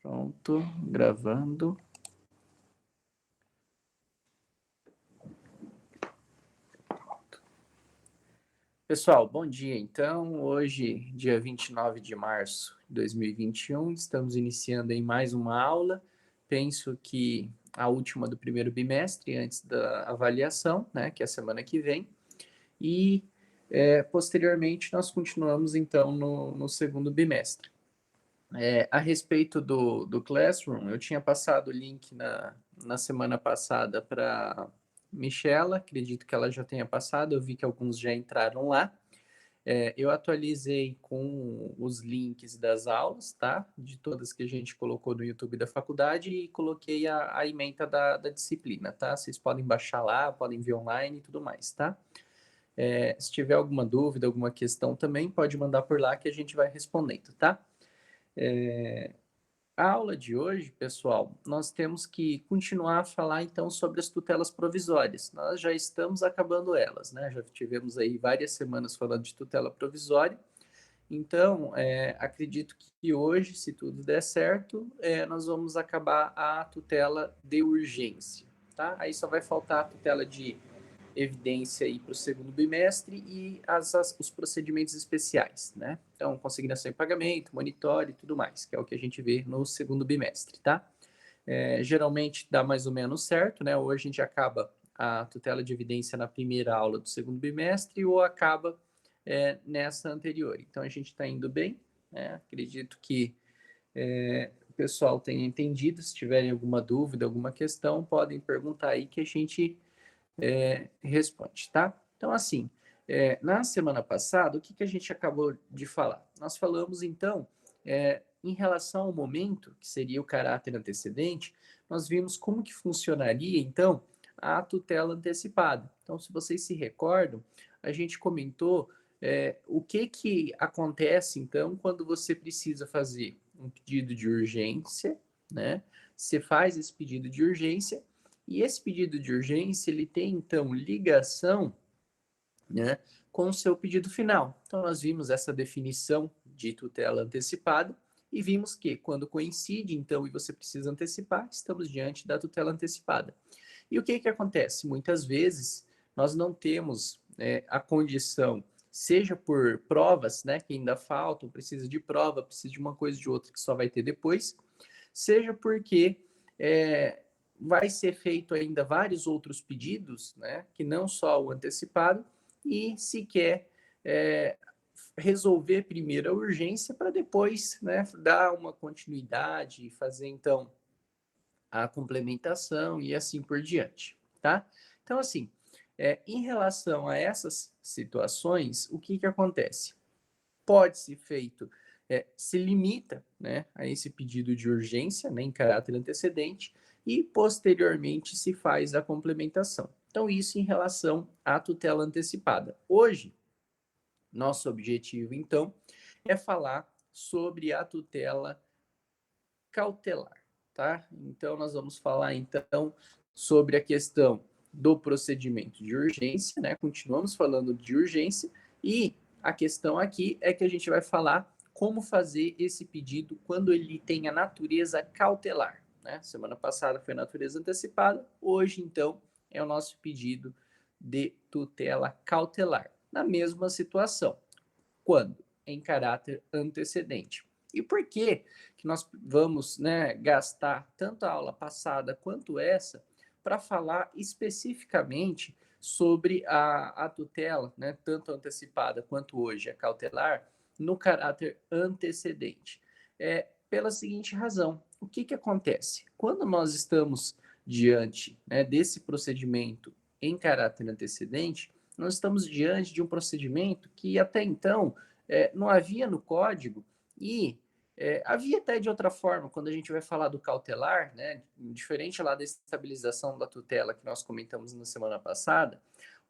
Pronto, gravando. Pessoal, bom dia. Então, hoje, dia 29 de março de 2021, estamos iniciando em mais uma aula. Penso que a última do primeiro bimestre, antes da avaliação, né, que é a semana que vem. E, posteriormente, nós continuamos, então, no segundo bimestre. A respeito do Classroom, eu tinha passado o link na semana passada para Michela, acredito que ela já tenha passado, eu vi que alguns já entraram lá. Eu atualizei com os links das aulas, tá? De todas que a gente colocou no YouTube da faculdade e coloquei a ementa da disciplina, tá? Vocês podem baixar lá, podem ver online e tudo mais, tá? Se tiver alguma dúvida, alguma questão também, pode mandar por lá que a gente vai respondendo, tá? A aula de hoje, pessoal, nós temos que continuar a falar então sobre as tutelas provisórias. Nós já estamos acabando elas, né? Já tivemos aí várias semanas falando de tutela provisória. Então, acredito que hoje, se tudo der certo, nós vamos acabar a tutela de urgência, tá? Aí só vai faltar a tutela de evidência para o segundo bimestre e os procedimentos especiais, né? Então, consignação e pagamento, monitor e tudo mais, que é o que a gente vê no segundo bimestre, tá? Geralmente dá mais ou menos certo, né? Ou a gente acaba a tutela de evidência na primeira aula do segundo bimestre ou acaba nessa anterior. Então, a gente está indo bem, né? Acredito que o pessoal tenha entendido. Se tiverem alguma dúvida, alguma questão, podem perguntar aí que a gente responde, tá? Então, assim, na semana passada, o que a gente acabou de falar? Nós falamos, então, em relação ao momento, que seria o caráter antecedente, nós vimos como que funcionaria, então, a tutela antecipada. Então, se vocês se recordam, a gente comentou o que acontece, então, quando você precisa fazer um pedido de urgência, né? Você faz esse pedido de urgência e esse pedido de urgência, ele tem, então, ligação, né, com o seu pedido final. Então, nós vimos essa definição de tutela antecipada e vimos que, quando coincide, então, e você precisa antecipar, estamos diante da tutela antecipada. E o que acontece? Muitas vezes, nós não temos a condição, seja por provas, né, que ainda faltam, precisa de prova, precisa de uma coisa de outra que só vai ter depois, seja porque vai ser feito ainda vários outros pedidos, né, que não só o antecipado, e se quer resolver primeiro a urgência para depois, né, dar uma continuidade e fazer, então, a complementação e assim por diante, tá? Então, assim, em relação a essas situações, o que acontece? Pode ser feito, se limita, né, a esse pedido de urgência, né, em caráter antecedente, e posteriormente se faz a complementação. Então, isso em relação à tutela antecipada. Hoje, nosso objetivo, então, é falar sobre a tutela cautelar, tá? Então, nós vamos falar, então, sobre a questão do procedimento de urgência, né? Continuamos falando de urgência e a questão aqui é que a gente vai falar como fazer esse pedido quando ele tem a natureza cautelar, né? Semana passada foi a natureza antecipada, hoje, então, é o nosso pedido de tutela cautelar. Na mesma situação, quando? Em caráter antecedente. E por que nós vamos, né, gastar tanto a aula passada quanto essa para falar especificamente sobre a tutela, né, tanto antecipada quanto hoje a cautelar, no caráter antecedente? Pela seguinte razão: o que acontece? Quando nós estamos diante, né, desse procedimento em caráter antecedente, nós estamos diante de um procedimento que até então não havia no código e havia até de outra forma, quando a gente vai falar do cautelar, né, diferente lá da estabilização da tutela que nós comentamos na semana passada,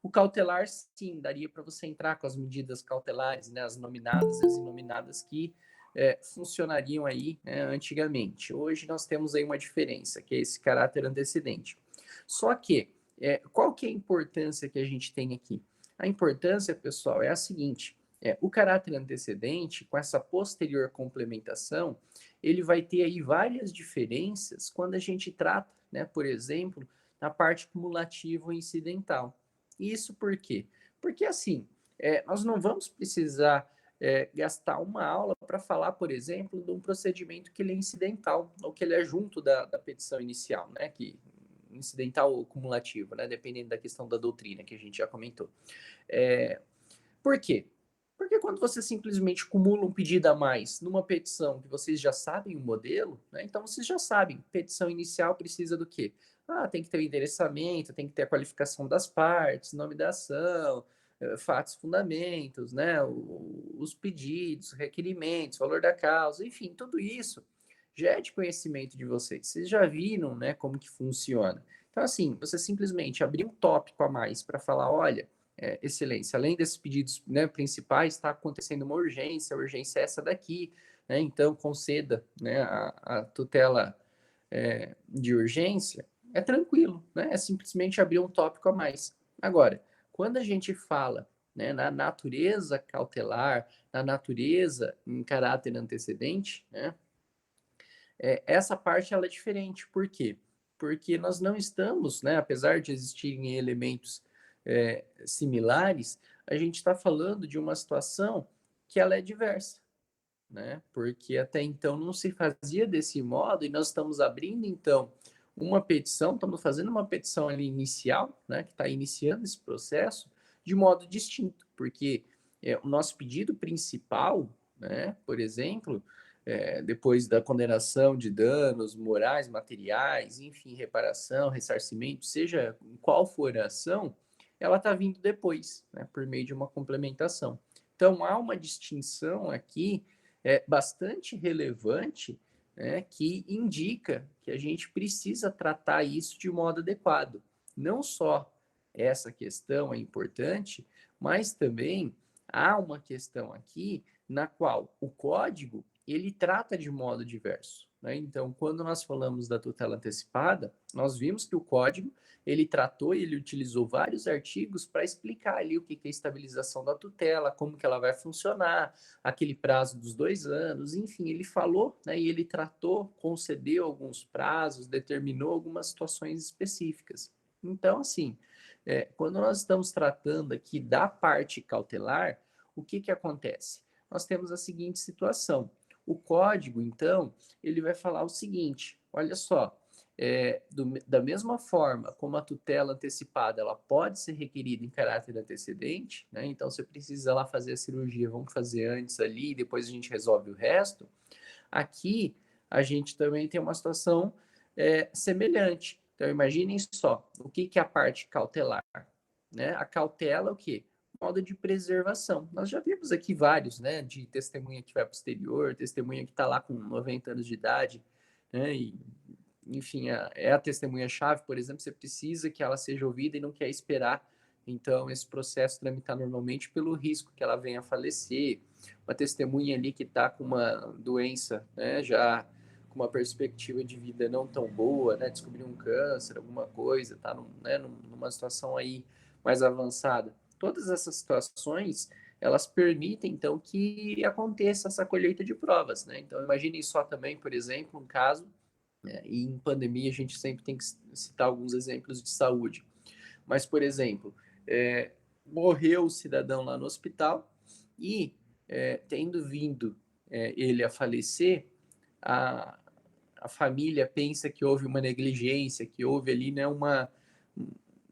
o cautelar, sim, daria para você entrar com as medidas cautelares, né, as nominadas e as inominadas que funcionariam aí, né, antigamente. Hoje nós temos aí uma diferença, que é esse caráter antecedente. Só que, qual que é a importância que a gente tem aqui? A importância, pessoal, é a seguinte: O caráter antecedente, com essa posterior complementação, ele vai ter aí várias diferenças quando a gente trata, né, por exemplo, na parte cumulativa ou incidental. Isso por quê? Porque assim, nós não vamos precisar gastar uma aula para falar, por exemplo, de um procedimento que ele é incidental, ou que ele é junto da petição inicial, né, que incidental ou cumulativo, né, dependendo da questão da doutrina que a gente já comentou. É, por quê? Porque quando você simplesmente cumula um pedido a mais numa petição que vocês já sabem o modelo, né, então vocês já sabem, petição inicial precisa do quê? Tem que ter o endereçamento, tem que ter a qualificação das partes, nome da ação, fatos, fundamentos, né, os pedidos, requerimentos, valor da causa, enfim, tudo isso já é de conhecimento de vocês. Vocês já viram, né, como que funciona. Então, assim, você simplesmente abrir um tópico a mais para falar, olha, excelência, além desses pedidos, né, principais, está acontecendo uma urgência, a urgência é essa daqui, né, então conceda, né, a tutela de urgência, é tranquilo, né, é simplesmente abrir um tópico a mais. Agora, quando a gente fala, né, na natureza cautelar, na natureza em caráter antecedente, né, essa parte ela é diferente. Por quê? Porque nós não estamos, né, apesar de existirem elementos similares, a gente está falando de uma situação que ela é diversa, né? Porque até então não se fazia desse modo e nós estamos abrindo então uma petição, estamos fazendo uma petição ali inicial, né, que está iniciando esse processo de modo distinto, porque o nosso pedido principal, né, por exemplo, depois da condenação de danos morais, materiais, enfim, reparação, ressarcimento, seja qual for a ação, ela está vindo depois, né, por meio de uma complementação. Então, há uma distinção aqui bastante relevante, né, que indica que a gente precisa tratar isso de modo adequado. Não só essa questão é importante, mas também há uma questão aqui na qual o código ele trata de modo diverso, né? Então, quando nós falamos da tutela antecipada, nós vimos que o código ele tratou e ele utilizou vários artigos para explicar ali o que é estabilização da tutela, como que ela vai funcionar, aquele prazo dos 2 anos, enfim, ele falou, né, e ele tratou, concedeu alguns prazos, determinou algumas situações específicas. Então, assim, quando nós estamos tratando aqui da parte cautelar, o que acontece? Nós temos a seguinte situação. O código, então, ele vai falar o seguinte: olha só, da mesma forma como a tutela antecipada ela pode ser requerida em caráter antecedente, né? Então, você precisa lá fazer a cirurgia, vamos fazer antes ali, depois a gente resolve o resto. Aqui, a gente também tem uma situação semelhante. Então, imaginem só, o que é a parte cautelar? Né? A cautela, o quê? Modo de preservação. Nós já vimos aqui vários, né? De testemunha que vai para o exterior, testemunha que está lá com 90 anos de idade, né? E, enfim, é a testemunha-chave, por exemplo, você precisa que ela seja ouvida e não quer esperar, então, esse processo tramitar normalmente pelo risco que ela venha a falecer. Uma testemunha ali que está com uma doença, né, já com uma perspectiva de vida não tão boa, né, descobrir um câncer, alguma coisa, está numa situação aí mais avançada. Todas essas situações, elas permitem, então, que aconteça essa colheita de provas, né? Então, imagine só também, por exemplo, um caso e em pandemia a gente sempre tem que citar alguns exemplos de saúde. Mas, por exemplo, morreu o cidadão lá no hospital e, tendo vindo ele a falecer, a, a família pensa que houve uma negligência, que houve ali, né,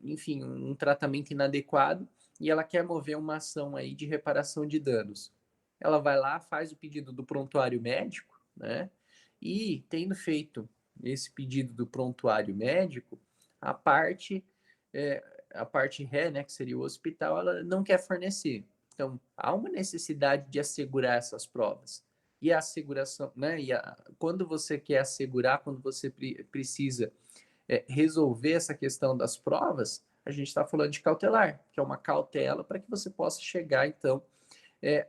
enfim, um tratamento inadequado e ela quer mover uma ação aí de reparação de danos. Ela vai lá, faz o pedido do prontuário médico, né? E tendo feito esse pedido do prontuário médico, a parte a parte ré, né, que seria o hospital, ela não quer fornecer. Então, há uma necessidade de assegurar essas provas. E a asseguração, né, quando você quer assegurar, quando você precisa resolver essa questão das provas, a gente está falando de cautelar, que é uma cautela para que você possa chegar, então,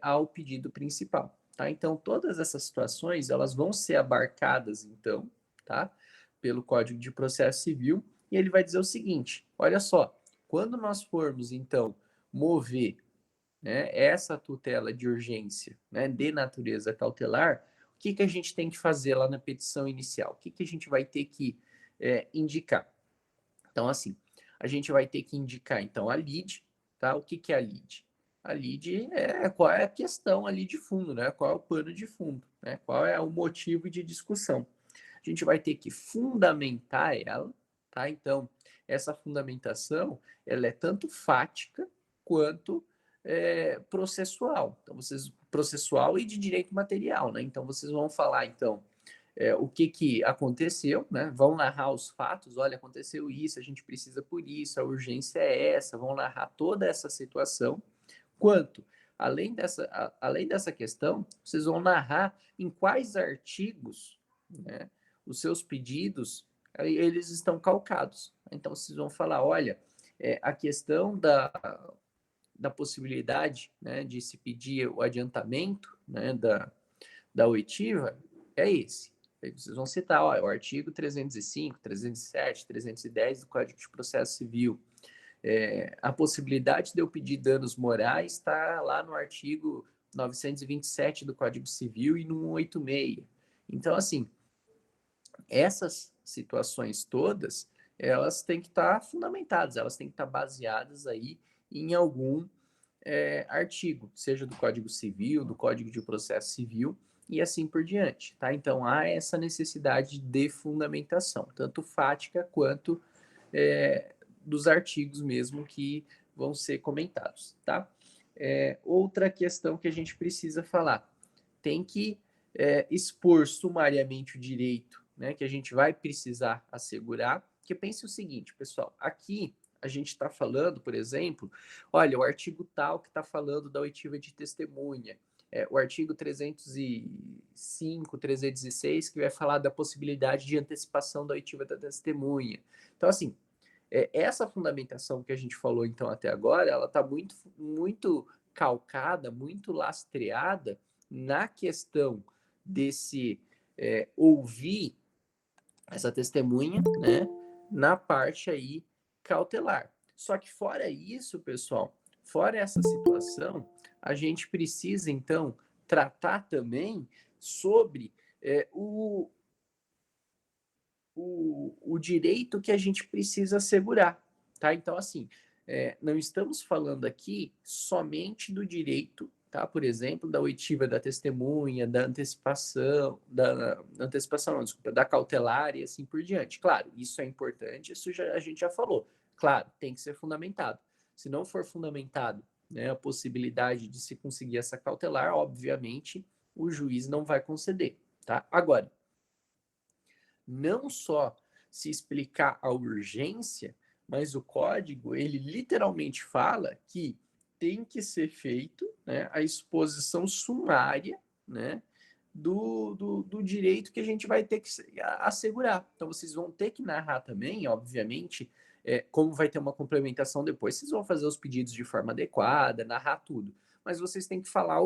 ao pedido principal. Tá? Então, todas essas situações, elas vão ser abarcadas, então, tá? Pelo Código de Processo Civil, e ele vai dizer o seguinte, olha só, quando nós formos, então, mover né, essa tutela de urgência, né, de natureza cautelar, o que a gente tem que fazer lá na petição inicial? O que a gente vai ter que indicar? Então, assim, a gente vai ter que indicar, então, a lide, tá? O que é a lide? A lide é qual é a questão ali de fundo, né? Qual é o pano de fundo, né? Qual é o motivo de discussão. A gente vai ter que fundamentar ela, tá? Então, essa fundamentação, ela é tanto fática quanto processual. Então, processual e de direito material, né? Então, vocês vão falar, então, o que aconteceu, né? Vão narrar os fatos, olha, aconteceu isso, a gente precisa por isso, a urgência é essa, vão narrar toda essa situação, quanto, além dessa questão, vocês vão narrar em quais artigos, né, os seus pedidos, eles estão calcados. Então, vocês vão falar, olha, a questão da possibilidade, né, de se pedir o adiantamento, né, da oitiva é esse. Aí vocês vão citar, ó, o artigo 305, 307, 310 do Código de Processo Civil. A possibilidade de eu pedir danos morais está lá no artigo 927 do Código Civil e no 186. Então, assim, essas situações todas, elas têm que estar fundamentadas, elas têm que estar baseadas aí em algum artigo, seja do Código Civil, do Código de Processo Civil e assim por diante, tá? Então há essa necessidade de fundamentação, tanto fática quanto dos artigos mesmo que vão ser comentados, tá? Outra questão que a gente precisa falar, tem que expor sumariamente o direito, né, que a gente vai precisar assegurar, que pense o seguinte, pessoal, aqui a gente está falando, por exemplo, olha, o artigo tal que está falando da oitiva de testemunha, o artigo 305, 306, que vai falar da possibilidade de antecipação da oitiva da testemunha. Então, assim, essa fundamentação que a gente falou, então, até agora, ela está muito, muito calcada, muito lastreada na questão desse ouvir essa testemunha, né, na parte aí cautelar. Só que fora isso, pessoal, fora essa situação, a gente precisa então tratar também sobre o direito que a gente precisa assegurar, tá? Então, assim, não estamos falando aqui somente do direito, tá? Por exemplo, da oitiva da testemunha, da antecipação não, desculpa, da cautelar e assim por diante. Claro, isso é importante, a gente já falou. Claro, tem que ser fundamentado. Se não for fundamentado, né, a possibilidade de se conseguir essa cautelar, obviamente, o juiz não vai conceder, tá? Agora, não só se explicar a urgência, mas o código, ele literalmente fala que tem que ser feito, né, a exposição sumária, né, do direito que a gente vai ter que assegurar. Então, vocês vão ter que narrar também, obviamente, como vai ter uma complementação depois, vocês vão fazer os pedidos de forma adequada, narrar tudo. Mas vocês têm que falar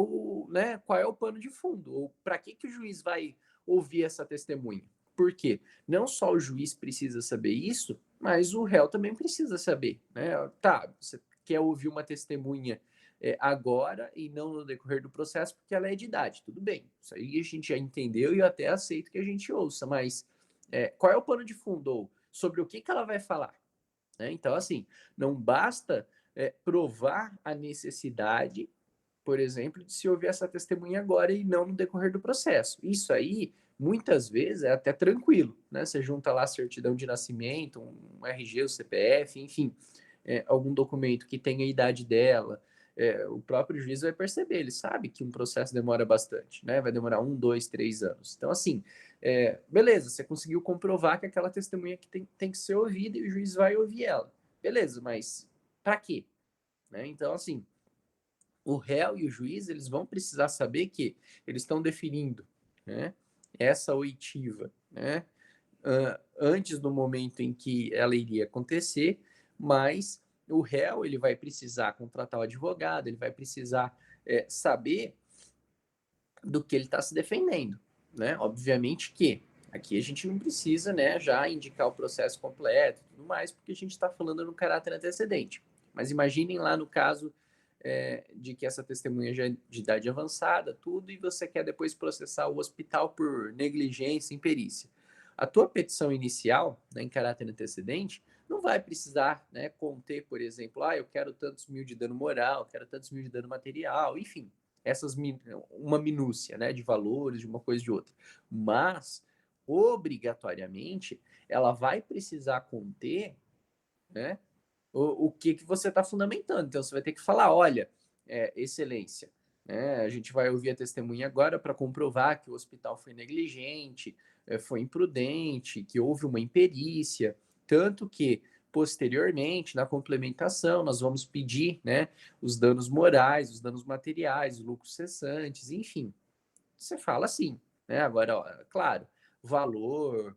né, qual é o pano de fundo, ou para que o juiz vai ouvir essa testemunha. Por quê? Não só o juiz precisa saber isso, mas o réu também precisa saber. Né? Tá, você quer ouvir uma testemunha agora e não no decorrer do processo, porque ela é de idade. Tudo bem, isso aí a gente já entendeu e eu até aceito que a gente ouça, mas qual é o pano de fundo? Ou sobre o que ela vai falar? Né? Então, assim, não basta provar a necessidade, por exemplo, de se ouvir essa testemunha agora e não no decorrer do processo. Isso aí, muitas vezes, é até tranquilo, né? Você junta lá a certidão de nascimento, um RG, o CPF, enfim, algum documento que tenha a idade dela, o próprio juiz vai perceber, ele sabe que um processo demora bastante, né? Vai demorar 1, 2, 3 anos. Então, assim, beleza, você conseguiu comprovar que aquela testemunha que tem que ser ouvida e o juiz vai ouvir ela. Beleza, mas para quê? Né? Então, assim, o réu e o juiz, eles vão precisar saber que eles estão definindo, né, essa oitiva, né, antes do momento em que ela iria acontecer, mas o réu, ele vai precisar contratar o advogado, ele vai precisar saber do que ele está se defendendo, né? Obviamente que aqui a gente não precisa, né, já indicar o processo completo e tudo mais, porque a gente está falando no caráter antecedente. Mas imaginem lá no caso de que essa testemunha já é de idade avançada, tudo, e você quer depois processar o hospital por negligência, imperícia. A tua petição inicial, né, em caráter antecedente, não vai precisar, né, conter, por exemplo, eu quero tantos mil de dano moral, quero tantos mil de dano material, enfim, uma minúcia, né, de valores, de uma coisa e de outra. Mas, obrigatoriamente, ela vai precisar conter, né, o que você está fundamentando. Então, você vai ter que falar, olha, excelência, né, a gente vai ouvir a testemunha agora para comprovar que o hospital foi negligente, foi imprudente, que houve uma imperícia, tanto que, posteriormente, na complementação, nós vamos pedir, né, os danos morais, os danos materiais, os lucros cessantes, enfim. Você fala assim, né? Agora, ó, claro, valor,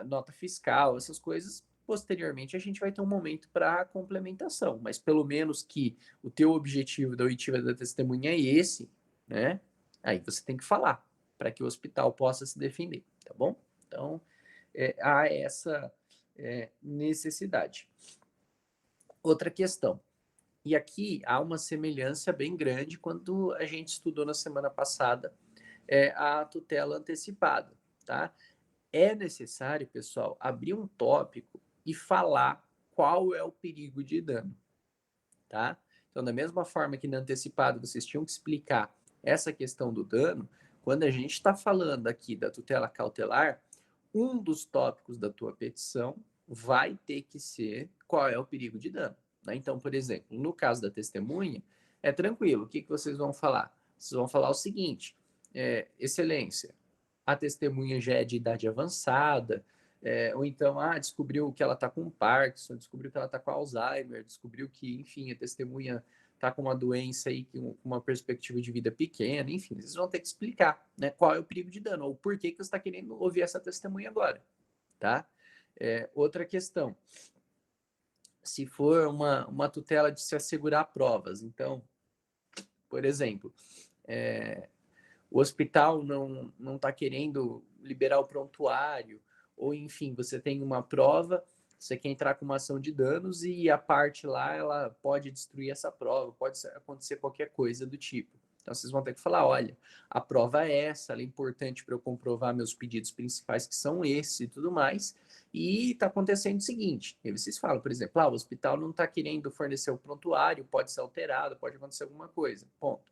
nota fiscal, essas coisas, posteriormente a gente vai ter um momento para complementação, mas pelo menos que o teu objetivo da oitiva da testemunha é esse, né? Aí você tem que falar para que o hospital possa se defender, tá bom? Então, há essa necessidade. Outra questão. E aqui há uma semelhança bem grande quando a gente estudou na semana passada a tutela antecipada, tá? É necessário, pessoal, abrir um tópico e falar qual é o perigo de dano, tá? Então, da mesma forma que na antecipada vocês tinham que explicar essa questão do dano, quando a gente está falando aqui da tutela cautelar, um dos tópicos da tua petição vai ter que ser qual é o perigo de dano, né? Então, por exemplo, no caso da testemunha, é tranquilo. O que vocês vão falar? Vocês vão falar o seguinte: excelência, a testemunha já é de idade avançada, ou então, descobriu que ela está com Parkinson, descobriu que ela está com Alzheimer, descobriu que, enfim, a testemunha está com uma doença aí, com uma perspectiva de vida pequena, enfim, vocês vão ter que explicar, né, qual é o perigo de dano, ou por que você está querendo ouvir essa testemunha agora, tá? Outra questão, se for uma tutela de se assegurar provas, então, por exemplo, o hospital não está querendo liberar o prontuário, ou enfim, você tem uma prova, você quer entrar com uma ação de danos e a parte lá, ela pode destruir essa prova, pode acontecer qualquer coisa do tipo. Então, vocês vão ter que falar, olha, a prova é essa, ela é importante para eu comprovar meus pedidos principais, que são esses e tudo mais, e está acontecendo o seguinte, e vocês falam, por exemplo, o hospital não está querendo fornecer o prontuário, pode ser alterado, pode acontecer alguma coisa, ponto.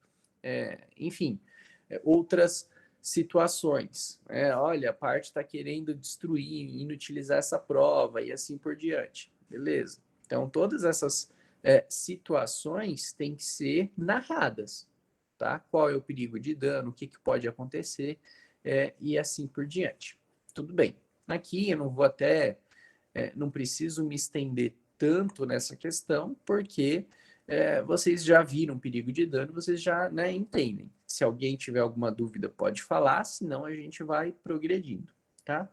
Enfim, outras situações. Olha, a parte está querendo destruir, inutilizar essa prova e assim por diante. Beleza. Então, todas essas situações têm que ser narradas, tá? Qual é o perigo de dano, o que pode acontecer e assim por diante. Tudo bem. Aqui eu não vou não preciso me estender tanto nessa questão, porque vocês já viram perigo de dano, vocês já, né, entendem. Se alguém tiver alguma dúvida, pode falar, senão a gente vai progredindo, tá?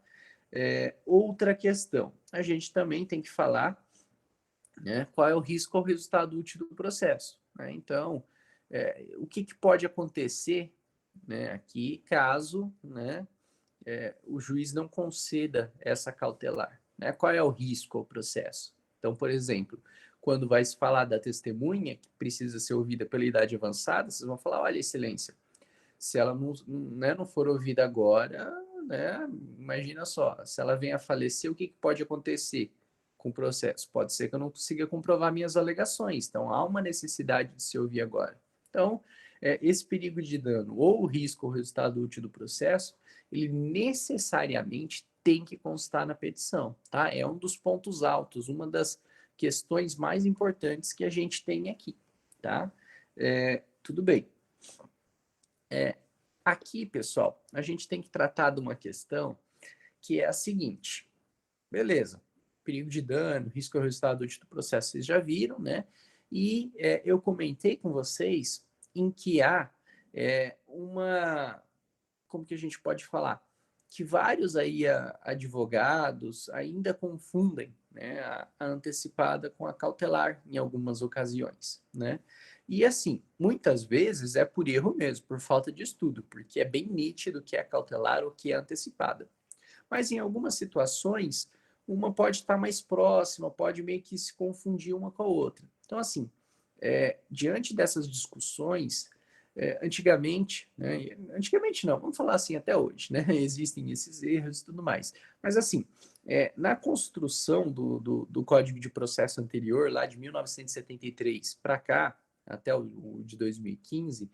Outra questão, a gente também tem que falar, né, qual é o risco ao resultado útil do processo, né? Então, o que pode acontecer, né, aqui, caso, né, o juiz não conceda essa cautelar, né? Qual é o risco ao processo? Então, por exemplo, quando vai se falar da testemunha, que precisa ser ouvida pela idade avançada, vocês vão falar, olha, excelência, se ela não for ouvida agora, né, imagina só, se ela vem a falecer, o que pode acontecer com o processo? Pode ser que eu não consiga comprovar minhas alegações, então há uma necessidade de se ouvir agora. Então, esse perigo de dano ou o risco ou resultado útil do processo, ele necessariamente tem que constar na petição, tá? É um dos pontos altos, uma das questões mais importantes que a gente tem aqui, tá? Tudo bem. Aqui, pessoal, a gente tem que tratar de uma questão que é a seguinte. Beleza, perigo de dano, risco ao resultado útil do processo, vocês já viram, né? E eu comentei com vocês em que há como que a gente pode falar? Que vários aí advogados ainda confundem, né, a antecipada com a cautelar em algumas ocasiões, né? E assim, muitas vezes é por erro mesmo, por falta de estudo, porque é bem nítido o que é cautelar ou o que é antecipada. Mas em algumas situações, uma pode estar mais próxima, pode meio que se confundir uma com a outra. Então, assim, diante dessas discussões, antigamente, né, antigamente não, vamos falar assim até hoje, né, existem esses erros e tudo mais, mas assim, na construção do Código de Processo anterior, lá de 1973 para cá, até o de 2015,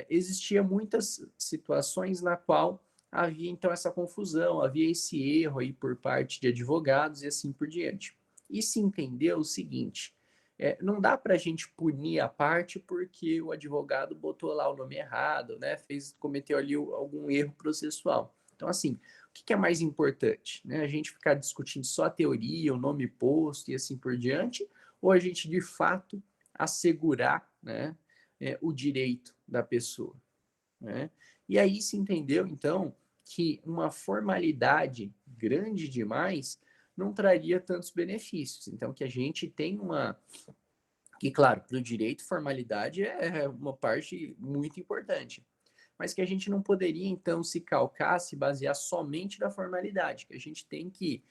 existia muitas situações na qual havia então essa confusão, havia esse erro aí por parte de advogados e assim por diante. E se entendeu o seguinte: não dá para a gente punir a parte porque o advogado botou lá o nome errado, né? Cometeu ali algum erro processual. Então, assim, o que é mais importante? Né? A gente ficar discutindo só a teoria, o nome posto e assim por diante, ou a gente de fato assegurar, né, o direito da pessoa? Né? E aí se entendeu, então, que uma formalidade grande demais não traria tantos benefícios. Então, que a gente tem uma. Que, claro, para o direito, formalidade é uma parte muito importante. Mas que a gente não poderia, então, se calcar, se basear somente na formalidade. Que a gente tem que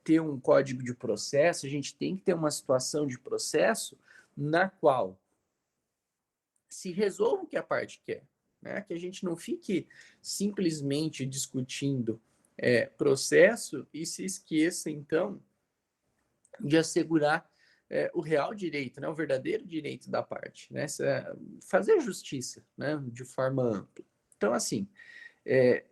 ter um código de processo, a gente tem que ter uma situação de processo na qual se resolva o que a parte quer, né? Que a gente não fique simplesmente discutindo processo e se esqueça, então, de assegurar o real direito, né? O verdadeiro direito da parte, né? Fazer justiça, né? De forma ampla. Então, assim,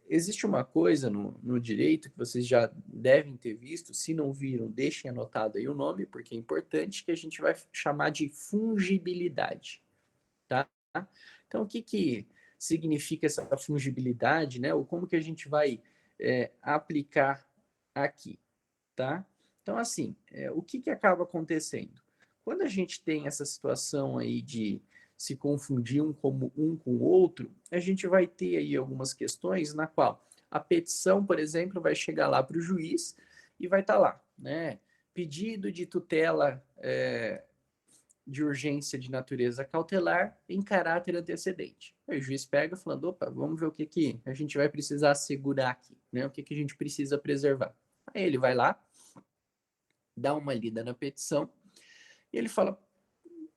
existe uma coisa no direito que vocês já devem ter visto, se não viram, deixem anotado aí o nome, porque é importante, que a gente vai chamar de fungibilidade, tá? Então, o que significa essa fungibilidade, né? Ou como que a gente vai aplicar aqui, tá? Então, assim, o que acaba acontecendo? Quando a gente tem essa situação aí de se confundir um com o outro, a gente vai ter aí algumas questões na qual a petição, por exemplo, vai chegar lá para o juiz e vai estar lá, né? Pedido de tutela de urgência de natureza cautelar em caráter antecedente. Aí o juiz pega falando, opa, vamos ver o que a gente vai precisar assegurar aqui, né? O que a gente precisa preservar. Aí ele vai lá, dá uma lida na petição e ele fala,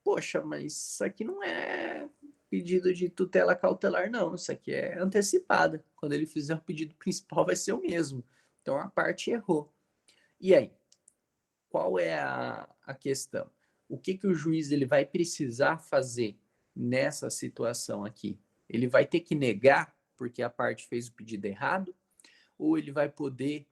poxa, mas isso aqui não é pedido de tutela cautelar, não. Isso aqui é antecipada. Quando ele fizer o pedido principal, vai ser o mesmo. Então a parte errou. E aí? Qual é a questão? O que o juiz ele vai precisar fazer nessa situação aqui? Ele vai ter que negar porque a parte fez o pedido errado? Ou ele vai poder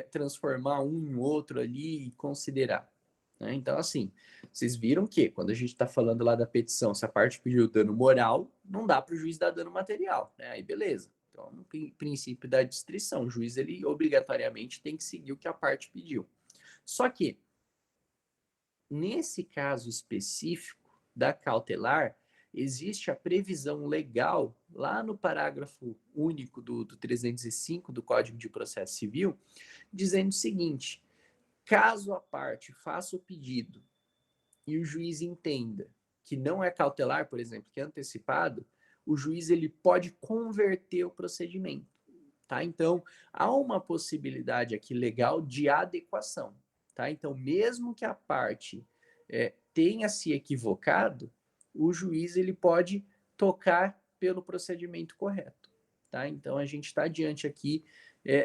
transformar um em outro ali e considerar? Né? Então, assim, vocês viram que quando a gente está falando lá da petição, se a parte pediu dano moral, não dá para o juiz dar dano material. Né? Aí, beleza. Então, no princípio da distrição, o juiz ele obrigatoriamente tem que seguir o que a parte pediu. Só que, nesse caso específico da cautelar, existe a previsão legal, lá no parágrafo único do 305 do Código de Processo Civil, dizendo o seguinte: caso a parte faça o pedido e o juiz entenda que não é cautelar, por exemplo, que é antecipado, o juiz ele pode converter o procedimento. Tá? Então, há uma possibilidade aqui legal de adequação. Tá? Então, mesmo que a parte tenha se equivocado, o juiz ele pode tocar pelo procedimento correto. Tá? Então, a gente está diante aqui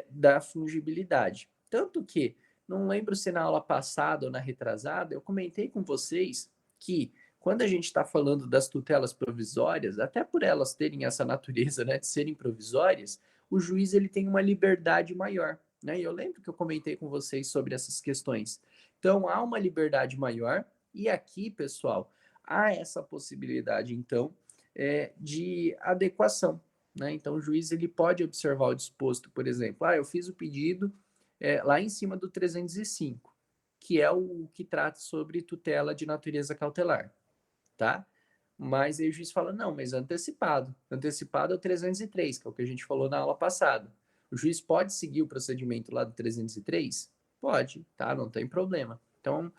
da fungibilidade. Tanto que, não lembro se na aula passada ou na retrasada, eu comentei com vocês que quando a gente está falando das tutelas provisórias, até por elas terem essa natureza, né, de serem provisórias, o juiz ele tem uma liberdade maior. Né? E eu lembro que eu comentei com vocês sobre essas questões. Então, há uma liberdade maior, e aqui, pessoal, há essa possibilidade, então, de adequação. Né? Então, o juiz ele pode observar o disposto, por exemplo, eu fiz o pedido lá em cima do 305, que é o que trata sobre tutela de natureza cautelar, tá? Mas aí o juiz fala, não, mas antecipado. Antecipado é o 303, que é o que a gente falou na aula passada. O juiz pode seguir o procedimento lá do 303? Pode, tá? Não tem problema. Então,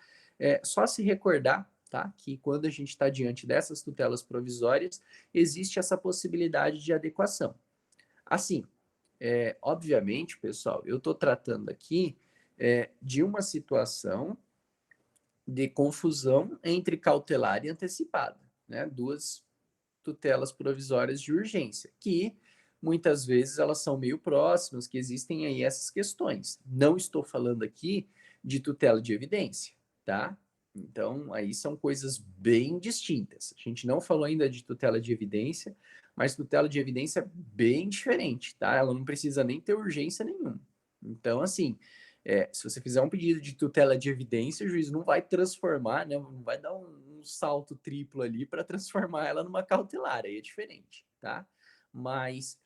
só se recordar, tá? Que quando a gente está diante dessas tutelas provisórias, existe essa possibilidade de adequação. Assim, obviamente, pessoal, eu estou tratando aqui de uma situação de confusão entre cautelar e antecipada, né? Duas tutelas provisórias de urgência, que muitas vezes elas são meio próximas, que existem aí essas questões. Não estou falando aqui de tutela de evidência, tá? Então, aí são coisas bem distintas. A gente não falou ainda de tutela de evidência, mas tutela de evidência é bem diferente, tá? Ela não precisa nem ter urgência nenhuma. Então, assim, se você fizer um pedido de tutela de evidência, o juiz não vai transformar, né, não vai dar um salto triplo ali para transformar ela numa cautelar, aí é diferente, tá? Mas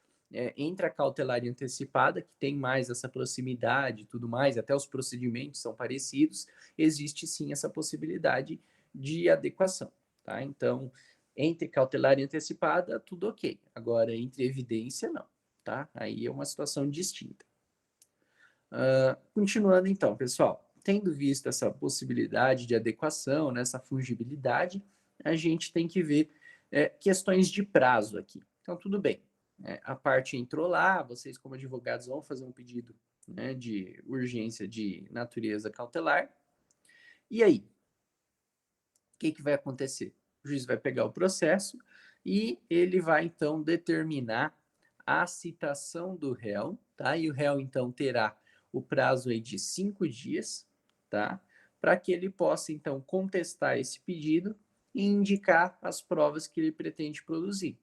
entre a cautelar e antecipada, que tem mais essa proximidade e tudo mais, até os procedimentos são parecidos, existe sim essa possibilidade de adequação, tá? Então, entre cautelar e antecipada, tudo ok. Agora, entre evidência, não, tá? Aí é uma situação distinta. Continuando então, pessoal, tendo visto essa possibilidade de adequação, nessa fungibilidade, a gente tem que ver questões de prazo aqui. Então, tudo bem. A parte entrou lá, vocês, como advogados, vão fazer um pedido, né, de urgência de natureza cautelar. E aí? O que vai acontecer? O juiz vai pegar o processo e ele vai, então, determinar a citação do réu, tá? E o réu, então, terá o prazo aí de 5 dias, tá? Para que ele possa, então, contestar esse pedido e indicar as provas que ele pretende produzir,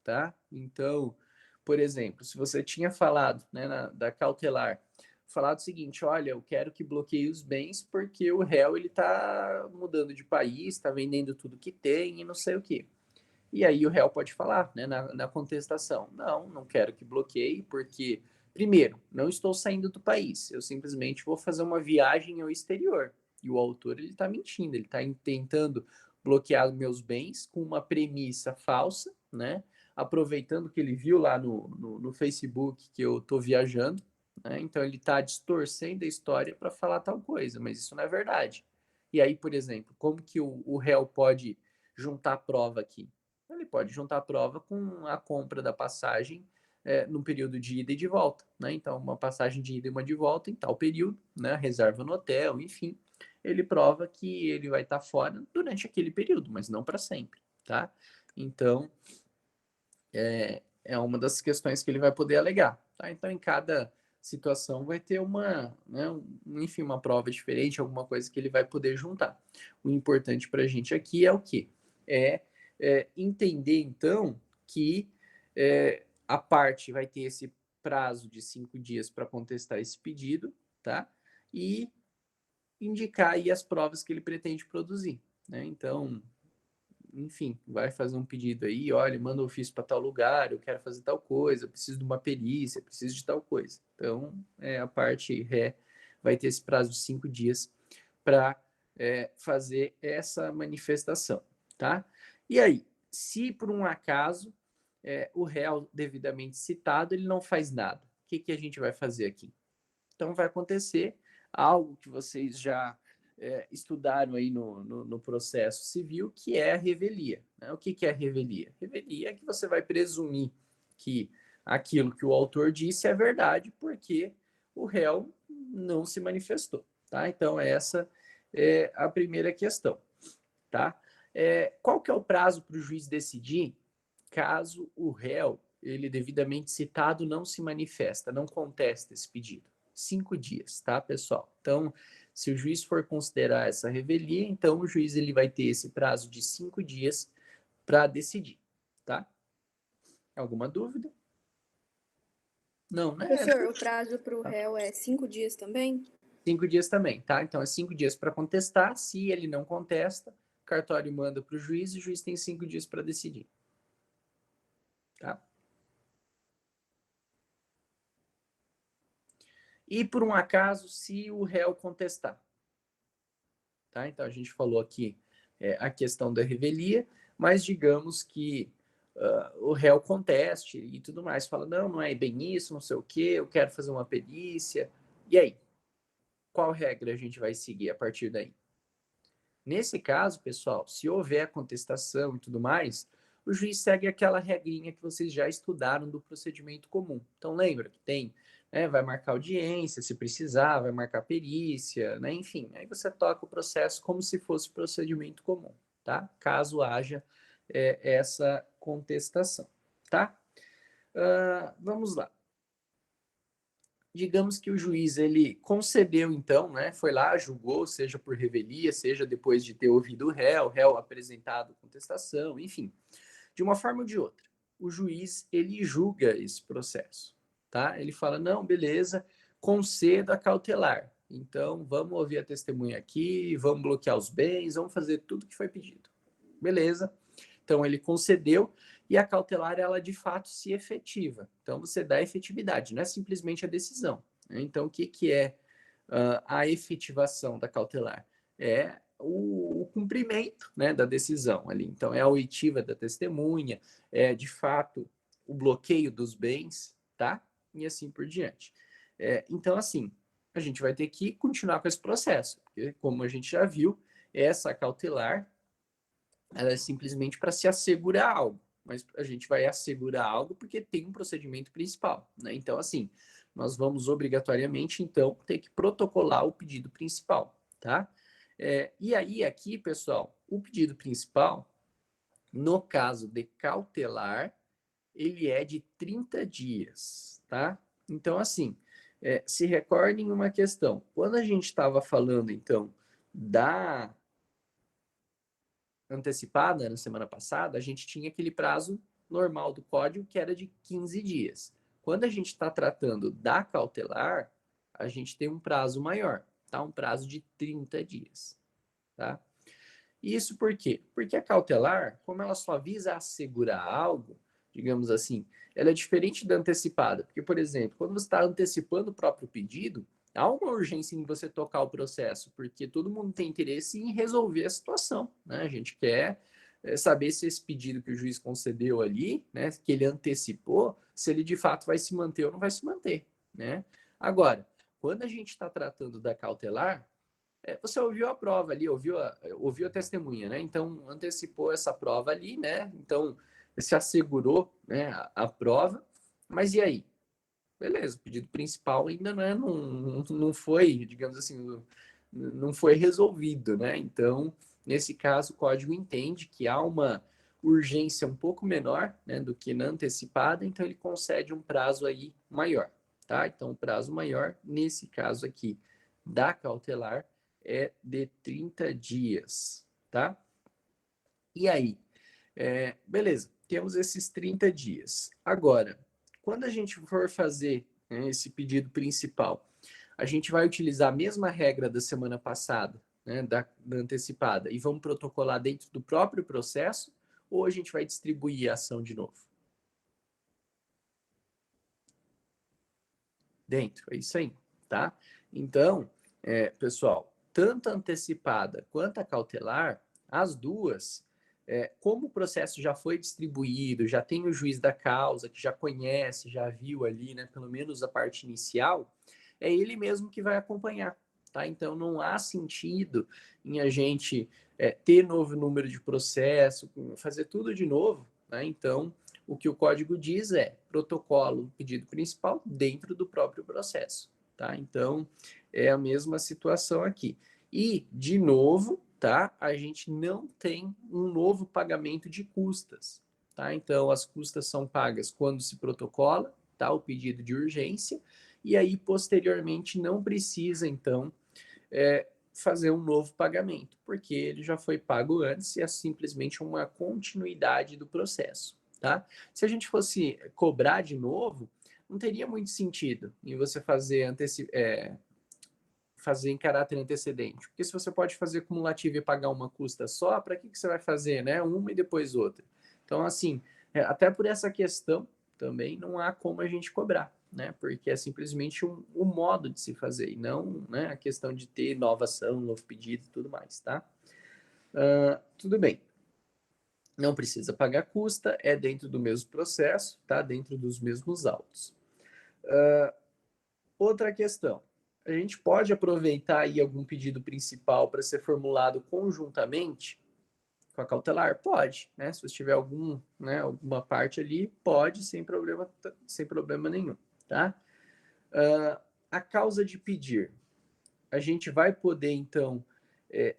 tá? Então, por exemplo, se você tinha falado, né, da cautelar, falado o seguinte, olha, eu quero que bloqueie os bens porque o réu ele está mudando de país, está vendendo tudo que tem e não sei o quê. E aí o réu pode falar, né, na contestação, não quero que bloqueie porque, primeiro, não estou saindo do país, eu simplesmente vou fazer uma viagem ao exterior. E o autor ele está mentindo, ele está tentando bloquear meus bens com uma premissa falsa, né? Aproveitando que ele viu lá no Facebook que eu estou viajando, né? Então ele está distorcendo a história para falar tal coisa, mas isso não é verdade. E aí, por exemplo, como que o réu pode juntar prova aqui? Ele pode juntar a prova com a compra da passagem no período de ida e de volta, né? Então, uma passagem de ida e uma de volta em tal período, né? Reserva no hotel, enfim. Ele prova que ele vai estar fora durante aquele período, mas não para sempre, tá? Então, é uma das questões que ele vai poder alegar, tá? Então, em cada situação vai ter uma, né, enfim, uma prova diferente, alguma coisa que ele vai poder juntar. O importante para a gente aqui é o quê? Entender, então, que a parte vai ter esse prazo de 5 dias para contestar esse pedido, tá? E indicar aí as provas que ele pretende produzir, né? Então, enfim, vai fazer um pedido aí, olha, manda o ofício para tal lugar, eu quero fazer tal coisa, eu preciso de uma perícia, preciso de tal coisa. Então, a parte ré vai ter esse prazo de 5 dias para fazer essa manifestação, tá? E aí, se por um acaso o réu devidamente citado, ele não faz nada, o que a gente vai fazer aqui? Então, vai acontecer algo que vocês já estudaram aí no processo civil, que é a revelia, né? O que é a revelia? Revelia é que você vai presumir que aquilo que o autor disse é verdade, porque o réu não se manifestou, tá? Então, essa é a primeira questão, tá? Qual que é o prazo para o juiz decidir caso o réu, ele devidamente citado, não se manifesta, não contesta esse pedido? 5 dias, tá, pessoal? Então, se o juiz for considerar essa revelia, então o juiz ele vai ter esse prazo de 5 dias para decidir, tá? Alguma dúvida? Não, né? Professor, o prazo para o réu é 5 dias também? 5 dias também, tá? Então, é 5 dias para contestar. Se ele não contesta, o cartório manda para o juiz e o juiz tem 5 dias para decidir, tá? E por um acaso, se o réu contestar, tá? Então, a gente falou aqui a questão da revelia, mas digamos que o réu conteste e tudo mais, fala, não é bem isso, não sei o quê, eu quero fazer uma perícia. E aí? Qual regra a gente vai seguir a partir daí? Nesse caso, pessoal, se houver contestação e tudo mais, o juiz segue aquela regrinha que vocês já estudaram do procedimento comum. Então, lembra que tem vai marcar audiência, se precisar, vai marcar perícia, né? Enfim, aí você toca o processo como se fosse procedimento comum, tá? Caso haja essa contestação, tá? Vamos lá. Digamos que o juiz ele concedeu, então, né? Foi lá, julgou, seja por revelia, seja depois de ter ouvido o réu apresentado contestação, enfim, de uma forma ou de outra. O juiz ele julga esse processo, tá? Ele fala, não, beleza, conceda a cautelar. Então, vamos ouvir a testemunha aqui, vamos bloquear os bens, vamos fazer tudo que foi pedido. Beleza? Então, ele concedeu e a cautelar, ela de fato se efetiva. Então, você dá efetividade, não é simplesmente a decisão. Né? Então, o que é a efetivação da cautelar? É o cumprimento, né, da decisão ali. Então, é a oitiva da testemunha, é de fato o bloqueio dos bens, tá? E assim por diante. Então, assim, a gente vai ter que continuar com esse processo, porque, como a gente já viu, essa cautelar ela é simplesmente para se assegurar algo, mas a gente vai assegurar algo porque tem um procedimento principal, né? Então, assim, nós vamos obrigatoriamente, então, ter que protocolar o pedido principal, tá? E aí, aqui, pessoal, o pedido principal, no caso de cautelar, ele é de 30 dias, tá? Então, assim, se recordem uma questão. Quando a gente estava falando, então, da antecipada na semana passada, a gente tinha aquele prazo normal do código que era de 15 dias. Quando a gente está tratando da cautelar, a gente tem um prazo maior, tá? Um prazo de 30 dias, tá? Isso por quê? Porque a cautelar, como ela só visa assegurar algo, digamos assim, ela é diferente da antecipada. Porque, por exemplo, quando você está antecipando o próprio pedido, há uma urgência em você tocar o processo, porque todo mundo tem interesse em resolver a situação, né? A gente quer saber se esse pedido que o juiz concedeu ali, né, que ele antecipou, se ele de fato vai se manter ou não vai se manter, né? Agora, quando a gente está tratando da cautelar, você ouviu a prova ali, ouviu a testemunha, né? Então, antecipou essa prova ali, né? Então, se assegurou, né, a prova. Mas e aí? Beleza, o pedido principal ainda não foi, digamos assim, não foi resolvido, né? Então, nesse caso, o código entende que há uma urgência um pouco menor, né, do que na antecipada, então ele concede um prazo aí maior, tá? Então, o prazo maior, nesse caso aqui, da cautelar, é de 30 dias, tá? E aí? Beleza, temos esses 30 dias. Agora, quando a gente for fazer, né, esse pedido principal, a gente vai utilizar a mesma regra da semana passada, né, da antecipada, e vamos protocolar dentro do próprio processo, ou a gente vai distribuir a ação de novo? Dentro, é isso aí, tá? Então, pessoal, tanto a antecipada quanto a cautelar, as duas, como o processo já foi distribuído, já tem o juiz da causa, que já conhece, já viu ali, né, pelo menos a parte inicial, é ele mesmo que vai acompanhar, tá? Então, não há sentido em a gente ter novo número de processo, fazer tudo de novo, né? Então, o que o código diz é protocolo, pedido principal dentro do próprio processo, tá? Então, é a mesma situação aqui. E, de novo, tá? A gente não tem um novo pagamento de custas, tá? Então, as custas são pagas quando se protocola, tá? O pedido de urgência, e aí, posteriormente, não precisa, então, fazer um novo pagamento, porque ele já foi pago antes e é simplesmente uma continuidade do processo, tá? Se a gente fosse cobrar de novo, não teria muito sentido em você fazer em caráter antecedente, porque se você pode fazer cumulativo e pagar uma custa só, para que você vai fazer, né? Uma e depois outra. Então, assim, até por essa questão também não há como a gente cobrar, né? Porque é simplesmente um modo de se fazer e não, né, a questão de ter nova ação, novo pedido e tudo mais, tá? Tudo bem. Não precisa pagar custa, é dentro do mesmo processo, tá? Dentro dos mesmos autos. Outra questão. A gente pode aproveitar aí algum pedido principal para ser formulado conjuntamente com a cautelar? Pode, né? Se você tiver alguma parte ali, pode, sem problema nenhum, tá? A causa de pedir, a gente vai poder, então,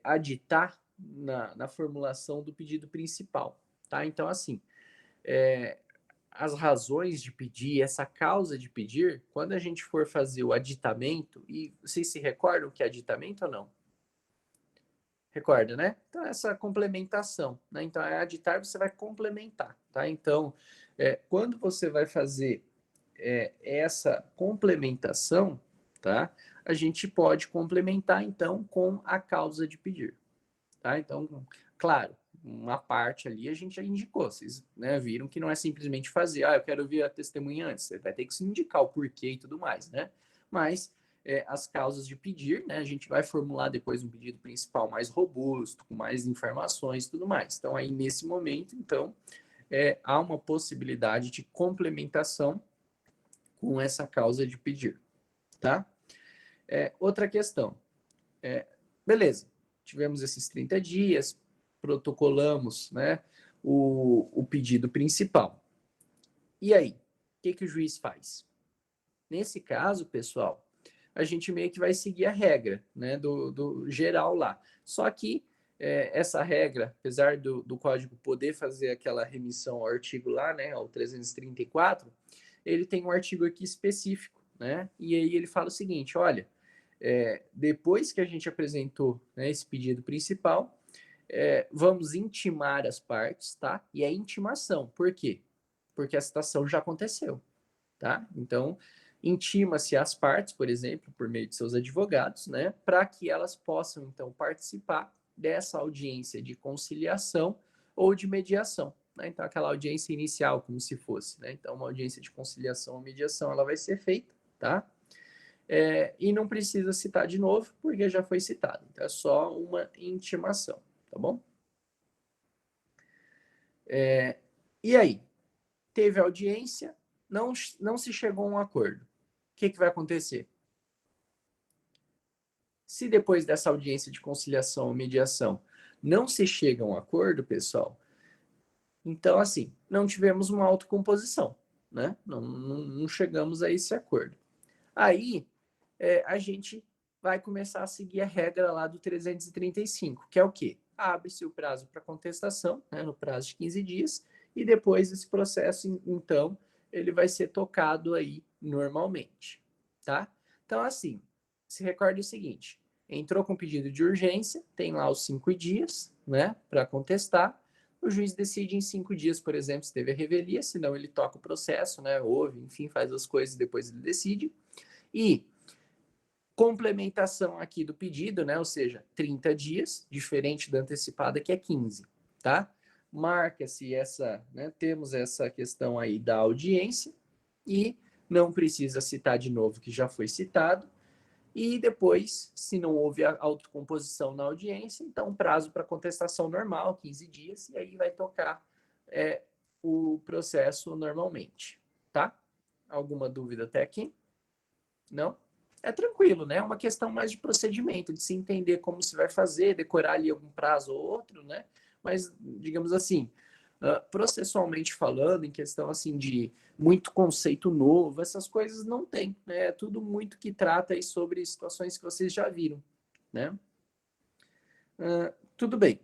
aditar na formulação do pedido principal, tá? Então, assim, as razões de pedir, essa causa de pedir, quando a gente for fazer o aditamento, e vocês se recordam que é aditamento ou não? Recorda, né? Então, essa complementação, né? Então, aditar, você vai complementar, tá? Então, quando você vai fazer essa complementação, tá? A gente pode complementar, então, com a causa de pedir, tá? Então, claro, uma parte ali a gente já indicou, vocês, né, viram que não é simplesmente fazer, eu quero ver a testemunha antes, você vai ter que se indicar o porquê e tudo mais, né? Mas as causas de pedir, né, a gente vai formular depois um pedido principal mais robusto, com mais informações e tudo mais. Então, aí nesse momento, então, há uma possibilidade de complementação com essa causa de pedir, tá? Outra questão, beleza, tivemos esses 30 dias, protocolamos, né, o pedido principal. E aí, o que o juiz faz? Nesse caso, pessoal, a gente meio que vai seguir a regra, né, do geral lá. Só que essa regra, apesar do código poder fazer aquela remissão ao artigo lá, né, ao 334, ele tem um artigo aqui específico, né, e aí ele fala o seguinte, olha, depois que a gente apresentou, né, esse pedido principal, vamos intimar as partes, tá? E é intimação. Por quê? Porque a citação já aconteceu, tá? Então, intima-se as partes, por exemplo, por meio de seus advogados, né? Para que elas possam, então, participar dessa audiência de conciliação ou de mediação, né? Então, aquela audiência inicial, como se fosse, né? Então, uma audiência de conciliação ou mediação, ela vai ser feita, tá? E não precisa citar de novo, porque já foi citado. Então, é só uma intimação, tá bom? E aí? Teve audiência, não se chegou a um acordo. O que vai acontecer? Se depois dessa audiência de conciliação ou mediação não se chega a um acordo, pessoal, então, assim, não tivemos uma autocomposição, né? Não chegamos a esse acordo. Aí, a gente vai começar a seguir a regra lá do 335, que é o quê? Abre-se o prazo para contestação, né, no prazo de 15 dias, e depois esse processo, então, ele vai ser tocado aí normalmente, tá? Então, assim, se recorde o seguinte, entrou com pedido de urgência, tem lá os 5 dias, né, para contestar, o juiz decide em 5 dias, por exemplo, se teve a revelia, senão ele toca o processo, né, ouve, enfim, faz as coisas e depois ele decide, e complementação aqui do pedido, né? Ou seja, 30 dias, diferente da antecipada, que é 15, tá? Marca-se essa, né? Temos essa questão aí da audiência e não precisa citar de novo que já foi citado. E depois, se não houve a autocomposição na audiência, então prazo para contestação normal, 15 dias, e aí vai tocar o processo normalmente, tá? Alguma dúvida até aqui? Não? É tranquilo, né? É uma questão mais de procedimento, de se entender como se vai fazer, decorar ali algum prazo ou outro, né? Mas, digamos assim, processualmente falando, em questão assim de muito conceito novo, essas coisas não tem, né? É tudo muito que trata aí sobre situações que vocês já viram, né? Tudo bem.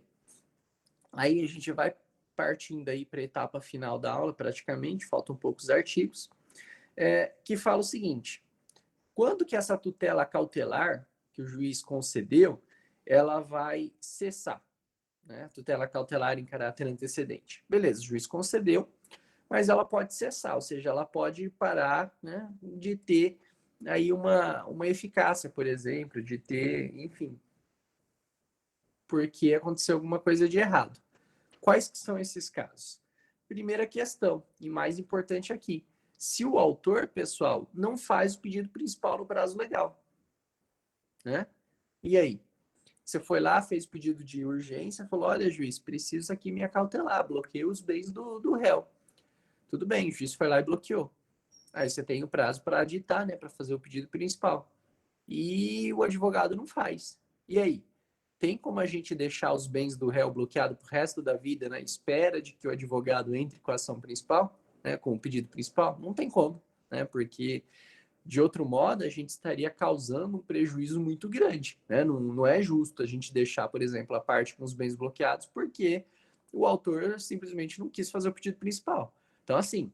Aí a gente vai partindo aí para a etapa final da aula, praticamente, faltam poucos artigos, que fala o seguinte: quando que essa tutela cautelar que o juiz concedeu, ela vai cessar, né? Tutela cautelar em caráter antecedente. Beleza, o juiz concedeu, mas ela pode cessar, ou seja, ela pode parar, né, de ter aí uma eficácia, por exemplo, de ter, enfim, porque aconteceu alguma coisa de errado. Quais que são esses casos? Primeira questão, e mais importante aqui, se o autor, pessoal, não faz o pedido principal no prazo legal, né? E aí? Você foi lá, fez o pedido de urgência, falou: olha, juiz, preciso aqui me acautelar, bloqueei os bens do réu. Tudo bem, o juiz foi lá e bloqueou. Aí você tem o prazo para aditar, né, para fazer o pedido principal. E o advogado não faz. E aí? Tem como a gente deixar os bens do réu bloqueado pro resto da vida na espera de que o advogado entre com a ação principal, né, com o pedido principal? Não tem como, né, porque De outro modo, a gente estaria causando um prejuízo muito grande, né? Não é justo a gente deixar, por exemplo, a parte com os bens bloqueados porque o autor simplesmente não quis fazer o pedido principal. Então, assim,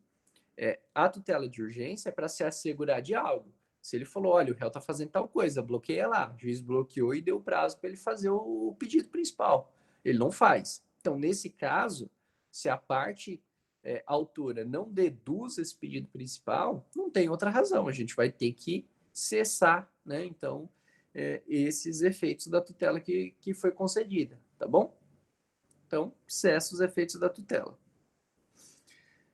a tutela de urgência é para se assegurar de algo. Se ele falou, olha, o réu está fazendo tal coisa, bloqueia lá. O juiz bloqueou e deu prazo para ele fazer o pedido principal. Ele não faz. Então, nesse caso, se a parte autora não deduz esse pedido principal, não tem outra razão. A gente vai ter que cessar, né? Então, esses efeitos da tutela que foi concedida, tá bom? Então, cessa os efeitos da tutela.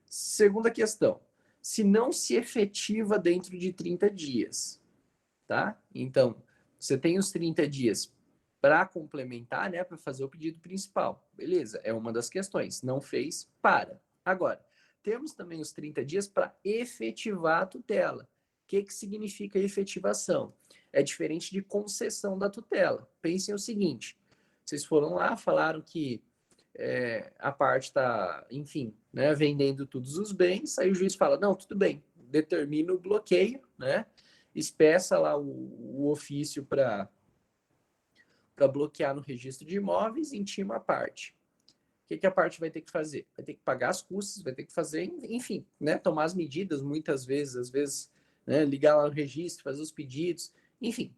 Segunda questão. Se não se efetiva dentro de 30 dias, tá? Então, você tem os 30 dias para complementar, né, para fazer o pedido principal. Beleza, é uma das questões. Não fez, para. Agora, temos também os 30 dias para efetivar a tutela. O que significa efetivação? É diferente de concessão da tutela. Pensem o seguinte, vocês foram lá, falaram que a parte está, enfim, né, vendendo todos os bens, aí o juiz fala, não, tudo bem, determina o bloqueio, né, espeça lá o ofício para bloquear no registro de imóveis e intima a parte. O que a parte vai ter que fazer? Vai ter que pagar as custas, vai ter que fazer, enfim, né, tomar as medidas muitas vezes, às vezes, né, ligar lá no registro, fazer os pedidos, enfim,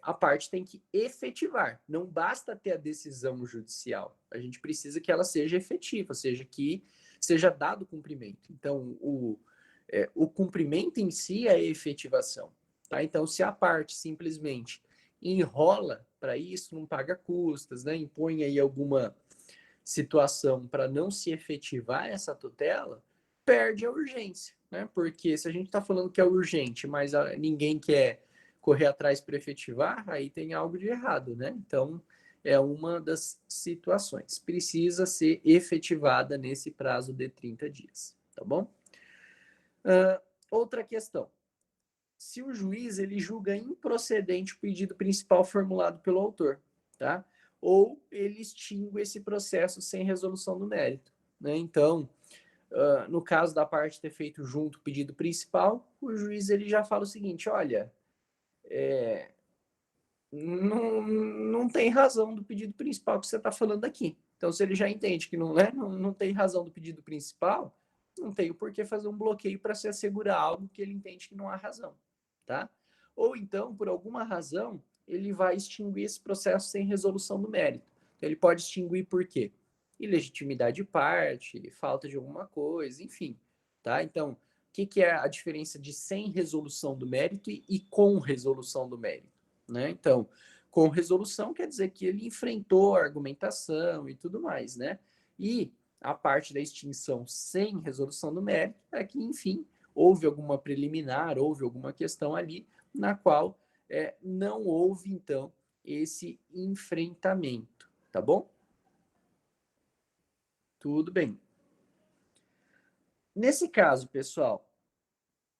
a parte tem que efetivar. Não basta ter a decisão judicial. A gente precisa que ela seja efetiva, seja que seja dado cumprimento. Então, o cumprimento em si é a efetivação. Tá? Então, se a parte simplesmente enrola para isso, não paga custas, né? Impõe aí alguma situação para não se efetivar essa tutela, perde a urgência. Né? Porque se a gente está falando que é urgente, mas ninguém quer correr atrás para efetivar, aí tem algo de errado, né? Então, é uma das situações. Precisa ser efetivada nesse prazo de 30 dias, tá bom? Outra questão. Se o juiz ele julga improcedente o pedido principal formulado pelo autor, tá? Ou ele extingue esse processo sem resolução do mérito, né? Então, no caso da parte ter feito junto o pedido principal, o juiz ele já fala o seguinte, olha, não tem razão do pedido principal que você está falando aqui. Então, se ele já entende que não tem razão do pedido principal, não tem o porquê fazer um bloqueio para se assegurar algo que ele entende que não há razão, tá? Ou então, por alguma razão, ele vai extinguir esse processo sem resolução do mérito. Então, ele pode extinguir por quê? Ilegitimidade de parte, falta de alguma coisa, enfim, tá? Então, o que é a diferença de sem resolução do mérito e com resolução do mérito? Né? Então, com resolução quer dizer que ele enfrentou a argumentação e tudo mais, né? E a parte da extinção sem resolução do mérito é que, enfim, houve alguma preliminar, houve alguma questão ali na qual não houve, então, esse enfrentamento, tá bom? Tudo bem. Nesse caso, pessoal,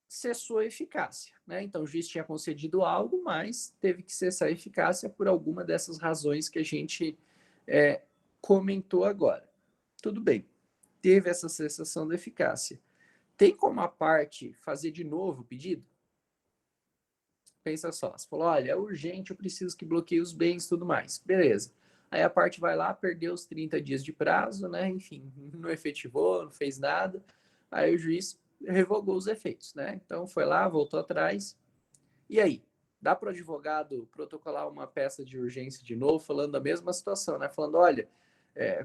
cessou a eficácia, né? Então o juiz tinha concedido algo, mas teve que cessar a eficácia por alguma dessas razões que a gente comentou agora. Tudo bem, teve essa cessação da eficácia. Tem como a parte fazer de novo o pedido? Pensa só, você falou, olha, é urgente, eu preciso que bloqueie os bens e tudo mais. Beleza. Aí a parte vai lá, perdeu os 30 dias de prazo, né? Enfim, não efetivou, não fez nada. Aí o juiz revogou os efeitos, né? Então foi lá, voltou atrás. E aí? Dá para o advogado protocolar uma peça de urgência de novo, falando a mesma situação, né? Falando, olha,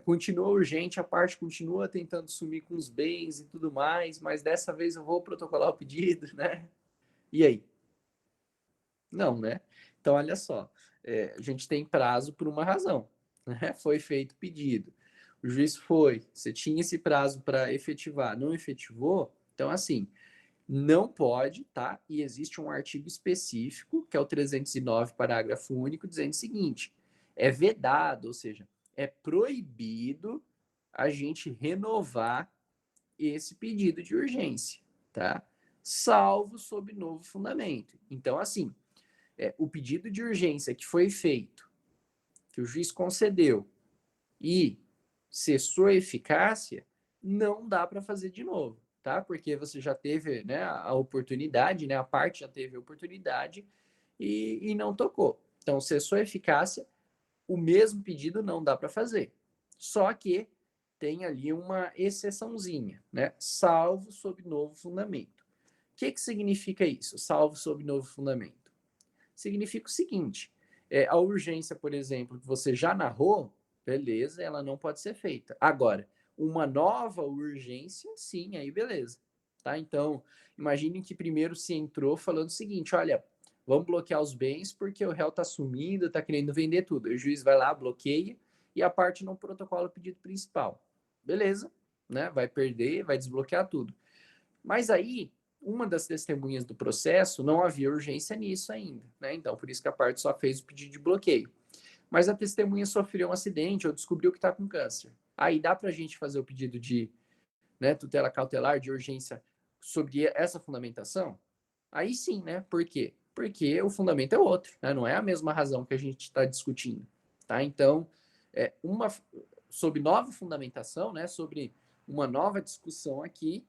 continua urgente, a parte continua tentando sumir com os bens e tudo mais, mas dessa vez eu vou protocolar o pedido, né? E aí? Não, né? Então, olha só, a gente tem prazo por uma razão, né? Foi feito o pedido, o juiz foi, você tinha esse prazo para efetivar, não efetivou, então, assim, não pode, tá? E existe um artigo específico, que é o 309, parágrafo único, dizendo o seguinte: é vedado, ou seja, é proibido a gente renovar esse pedido de urgência, tá? Salvo sob novo fundamento. Então, assim, o pedido de urgência que foi feito, que o juiz concedeu e cessou a eficácia, não dá para fazer de novo. tá? Porque você já teve, né, a oportunidade, né, a parte já teve a oportunidade e não tocou. Então, cessou a eficácia, o mesmo pedido não dá para fazer. Só que tem ali uma exceçãozinha, né? Salvo sob novo fundamento. O que significa isso? Salvo sob novo fundamento. Significa o seguinte: a urgência, por exemplo, que você já narrou, beleza, ela não pode ser feita. Agora, uma nova urgência, sim, aí beleza. Tá? Então, imagine que primeiro se entrou falando o seguinte: olha, vamos bloquear os bens porque o réu está sumindo, está querendo vender tudo. O juiz vai lá, bloqueia e a parte não protocola o pedido principal. Beleza, né? Vai perder, vai desbloquear tudo. Mas aí, uma das testemunhas do processo não havia urgência nisso ainda, né? Então, por isso que a parte só fez o pedido de bloqueio. Mas a testemunha sofreu um acidente ou descobriu que está com câncer. Aí dá para a gente fazer o pedido de, né, tutela cautelar de urgência sobre essa fundamentação? Aí sim, né? Por quê? Porque o fundamento é outro, né? Não é a mesma razão que a gente está discutindo, tá? Então, sobre nova fundamentação, né? Sobre uma nova discussão aqui,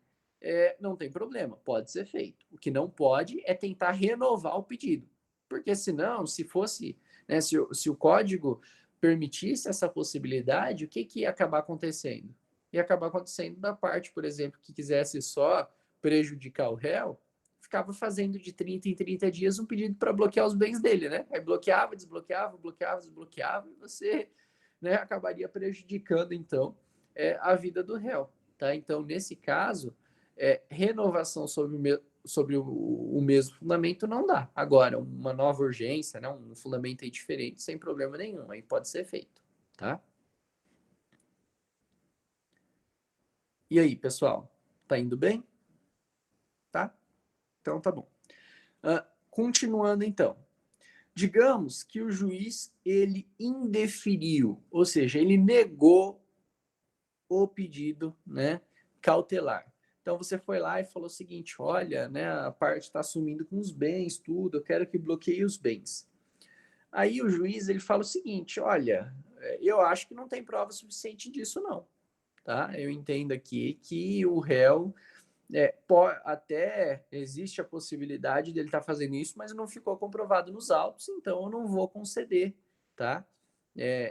não tem problema, pode ser feito. O que não pode é tentar renovar o pedido, porque senão, se fosse, né? Se o código permitisse essa possibilidade, o que ia acabar acontecendo? Ia acabar acontecendo da parte, por exemplo, que quisesse só prejudicar o réu, ficava fazendo de 30 em 30 dias um pedido para bloquear os bens dele, né? Aí bloqueava, desbloqueava, bloqueava, desbloqueava, e você, né, acabaria prejudicando, então, a vida do réu, tá? Então, nesse caso, renovação sobre o mesmo fundamento não dá. Agora, uma nova urgência, né, um fundamento aí diferente, sem problema nenhum, aí pode ser feito, tá? E aí, pessoal, tá indo bem? Tá? Então tá bom. Continuando então. Digamos que o juiz ele indeferiu, ou seja, ele negou o pedido, né, cautelar. Então você foi lá e falou o seguinte: olha, né, a parte está sumindo com os bens, tudo, eu quero que bloqueie os bens. Aí o juiz ele fala o seguinte: olha, eu acho que não tem prova suficiente disso, não. Tá? Eu entendo aqui que o réu até existe a possibilidade dele estar fazendo isso, mas não ficou comprovado nos autos, então eu não vou conceder, tá?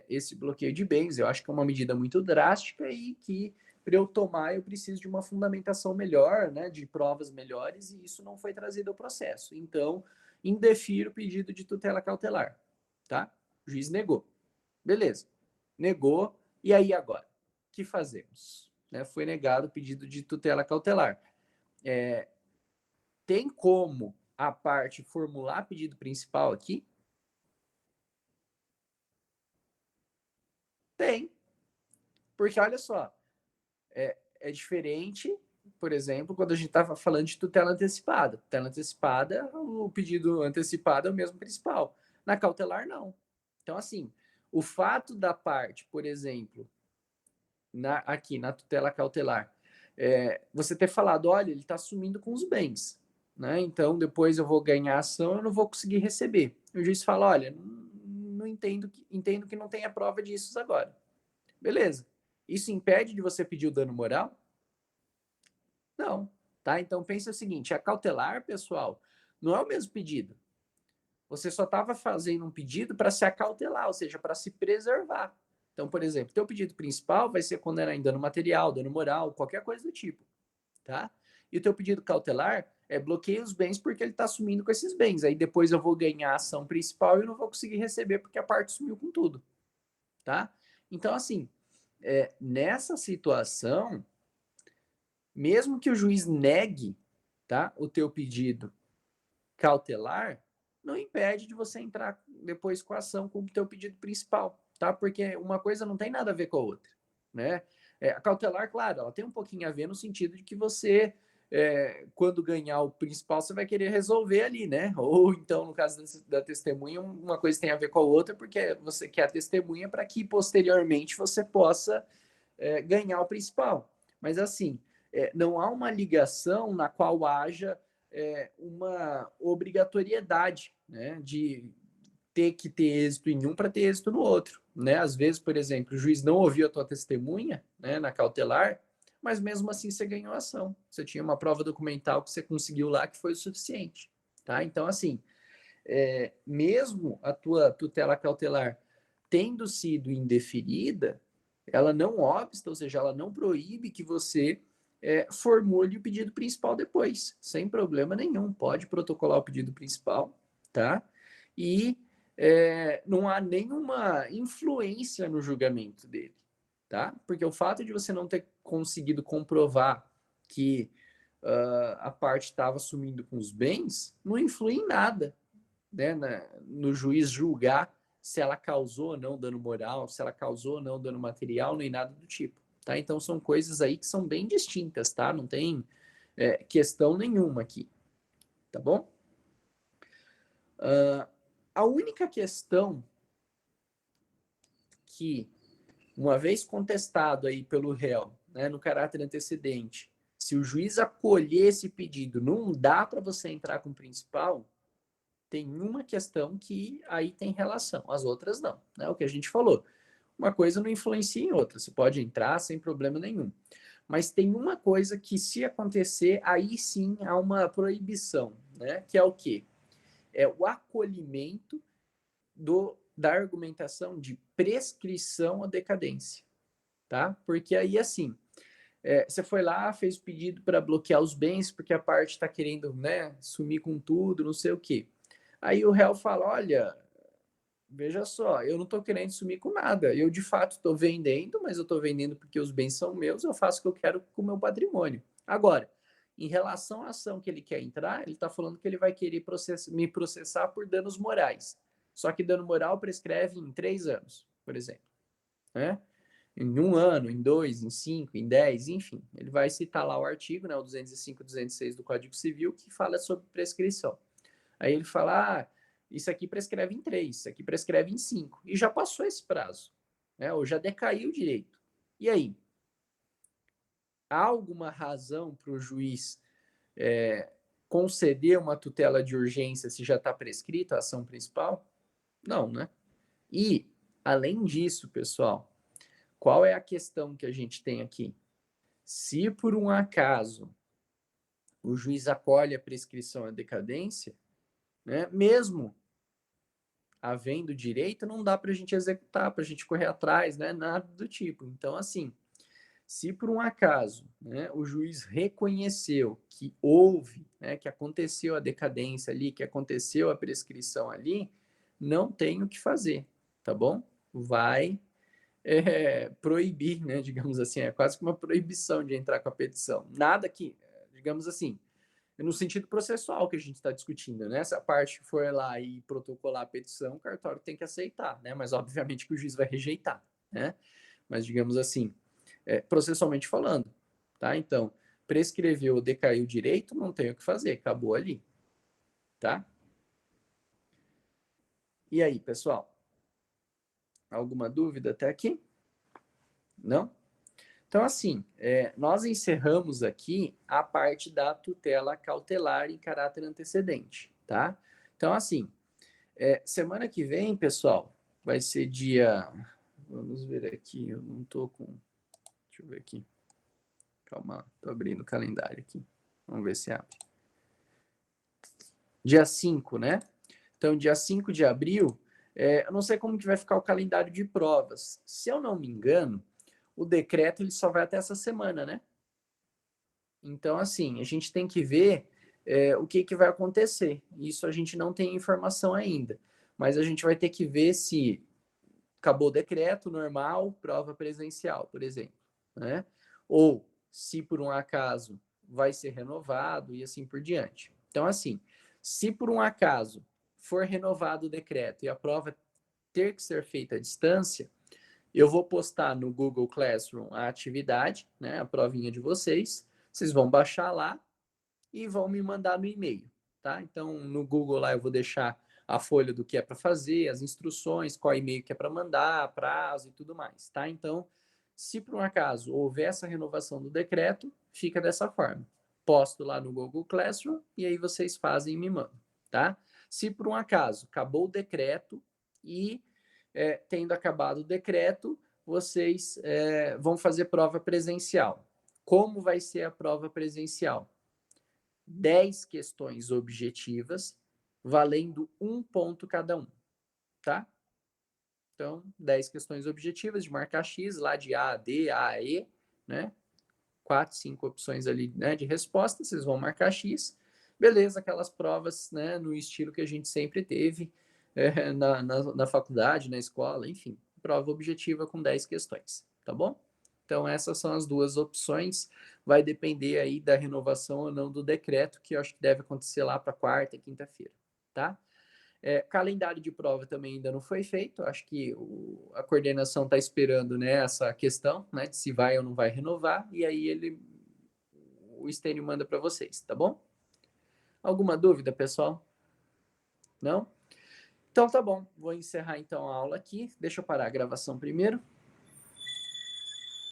Esse bloqueio de bens. Eu acho que é uma medida muito drástica e que, para eu tomar, eu preciso de uma fundamentação melhor, né, de provas melhores, e isso não foi trazido ao processo. Então, indefiro o pedido de tutela cautelar, tá? O juiz negou. Beleza. Negou, e aí agora? O que fazemos? Né, foi negado o pedido de tutela cautelar. Tem como a parte formular pedido principal aqui? Tem. Porque olha só, é diferente, por exemplo, quando a gente estava falando de tutela antecipada. Tutela antecipada, o pedido antecipado é o mesmo principal. Na cautelar, não. Então, assim, o fato da parte, por exemplo, aqui na tutela cautelar, você ter falado, olha, ele está sumindo com os bens, né? Então depois eu vou ganhar ação, eu não vou conseguir receber. O juiz fala, olha, não entendo que não tenha prova disso agora. Beleza. Isso impede de você pedir o dano moral? Não, tá? Então pensa o seguinte, a cautelar, pessoal, não é o mesmo pedido. Você só estava fazendo um pedido para se acautelar, ou seja, para se preservar. Então, por exemplo, teu pedido principal vai ser condenar em dano material, dano moral, qualquer coisa do tipo, tá? E o teu pedido cautelar é bloqueia os bens porque ele está sumindo com esses bens. Aí depois eu vou ganhar a ação principal e eu não vou conseguir receber porque a parte sumiu com tudo, tá? Então, assim, nessa situação, mesmo que o juiz negue, tá, o teu pedido cautelar, não impede de você entrar depois com a ação com o teu pedido principal, tá? Porque uma coisa não tem nada a ver com a outra, né? A cautelar, claro, ela tem um pouquinho a ver no sentido de que você, quando ganhar o principal, você vai querer resolver ali, né? Ou então, no caso da testemunha, uma coisa tem a ver com a outra, porque você quer a testemunha para que posteriormente você possa ganhar o principal. Mas assim, não há uma ligação na qual haja uma obrigatoriedade, né, de ter que ter êxito em um para ter êxito no outro, né? Às vezes, por exemplo, o juiz não ouviu a tua testemunha, né, na cautelar, mas mesmo assim você ganhou a ação. Você tinha uma prova documental que você conseguiu lá que foi o suficiente, tá? Então, assim, mesmo a tua tutela cautelar tendo sido indeferida, ela não obsta, ou seja, ela não proíbe que você formule o pedido principal depois, sem problema nenhum. Pode protocolar o pedido principal, tá? E não há nenhuma influência no julgamento dele, tá? Porque o fato de você não ter conseguido comprovar que a parte estava sumindo com os bens não influi em nada, né, no juiz julgar se ela causou ou não dano moral, se ela causou ou não dano material, nem nada do tipo. Tá? Então são coisas aí que são bem distintas, tá? Não tem questão nenhuma aqui, tá bom? A única questão que, uma vez contestado aí pelo réu, né, no caráter antecedente, se o juiz acolher esse pedido, não dá para você entrar com o principal, tem uma questão que aí tem relação, as outras não, né? O que a gente falou. Uma coisa não influencia em outra, você pode entrar sem problema nenhum. Mas tem uma coisa que, se acontecer, aí sim há uma proibição, né? Que é o quê? É o acolhimento da argumentação de prescrição à decadência, tá? Porque aí, assim, você foi lá, fez pedido para bloquear os bens, porque a parte está querendo, né, sumir com tudo, não sei o quê. Aí o réu fala: olha, veja só, eu não estou querendo sumir com nada. Eu, de fato, estou vendendo, mas eu estou vendendo porque os bens são meus, eu faço o que eu quero com o meu patrimônio. Agora, em relação à ação que ele quer entrar, ele está falando que ele vai querer me processar por danos morais. Só que dano moral prescreve em 3 anos, por exemplo. Né? Em 1 ano, em 2, em 5, em 10, enfim. Ele vai citar lá o artigo, né, o 205, 206 do Código Civil, que fala sobre prescrição. Aí ele fala: isso aqui prescreve em 3, isso aqui prescreve em 5. E já passou esse prazo, né? Ou já decaiu o direito. E aí? Há alguma razão para o juiz conceder uma tutela de urgência se já está prescrita a ação principal? Não, né? E, além disso, pessoal, qual é a questão que a gente tem aqui? Se por um acaso o juiz acolhe a prescrição à decadência, né, mesmo havendo direito, não dá para a gente executar, para a gente correr atrás, né? Nada do tipo. Então, assim, se por um acaso, né, o juiz reconheceu que houve, né, que aconteceu a decadência ali, que aconteceu a prescrição ali, não tem o que fazer, tá bom? Vai proibir, né, digamos assim, é quase que uma proibição de entrar com a petição. Nada que, digamos assim, no sentido processual que a gente está discutindo, né? Se a parte for lá e protocolar a petição, o cartório tem que aceitar, né? Mas obviamente que o juiz vai rejeitar, né? Mas digamos assim, processualmente falando, tá? Então, prescreveu ou decaiu o direito, não tem o que fazer, acabou ali, tá? E aí, pessoal? Alguma dúvida até aqui? Não? Então, assim, nós encerramos aqui a parte da tutela cautelar em caráter antecedente, tá? Então, assim, semana que vem, pessoal, vai ser dia. Vamos ver aqui, eu não tô com. Deixa eu ver aqui. Calma, tô abrindo o calendário aqui. Vamos ver se abre. Dia 5, né? Então, dia 5 de abril, eu não sei como que vai ficar o calendário de provas. Se eu não me engano, o decreto ele só vai até essa semana, né? Então, assim, a gente tem que ver o que vai acontecer. Isso a gente não tem informação ainda. Mas a gente vai ter que ver se acabou o decreto normal, prova presencial, por exemplo, né? Ou se por um acaso vai ser renovado e assim por diante. Então, assim, se por um acaso for renovado o decreto e a prova ter que ser feita à distância, eu vou postar no Google Classroom a atividade, né, a provinha de vocês. Vocês vão baixar lá e vão me mandar no e-mail, tá? Então, no Google lá eu vou deixar a folha do que é para fazer, as instruções, qual e-mail que é para mandar, prazo e tudo mais, tá? Então, se por um acaso houver essa renovação do decreto, fica dessa forma. Posto lá no Google Classroom e aí vocês fazem e me mandam, tá? Se por um acaso acabou o decreto e tendo acabado o decreto, vocês vão fazer prova presencial. Como vai ser a prova presencial? 10 questões objetivas, valendo 1 ponto cada um, tá? Então, 10 questões objetivas de marcar X, lá de A a D, A a E, né? 4, 5 opções ali, né, de resposta, vocês vão marcar X. Beleza, aquelas provas, né, no estilo que a gente sempre teve na faculdade, na escola, enfim. Prova objetiva com 10 questões, tá bom? Então, essas são as duas opções. Vai depender aí da renovação ou não do decreto, que eu acho que deve acontecer lá para quarta, quinta-feira, tá? Calendário de prova também ainda não foi feito. Acho que a coordenação está esperando, né, essa questão, né, de se vai ou não vai renovar. E aí o Estênio manda para vocês, tá bom? Alguma dúvida, pessoal? Não? Então tá bom. Vou encerrar então a aula aqui. Deixa eu parar a gravação primeiro.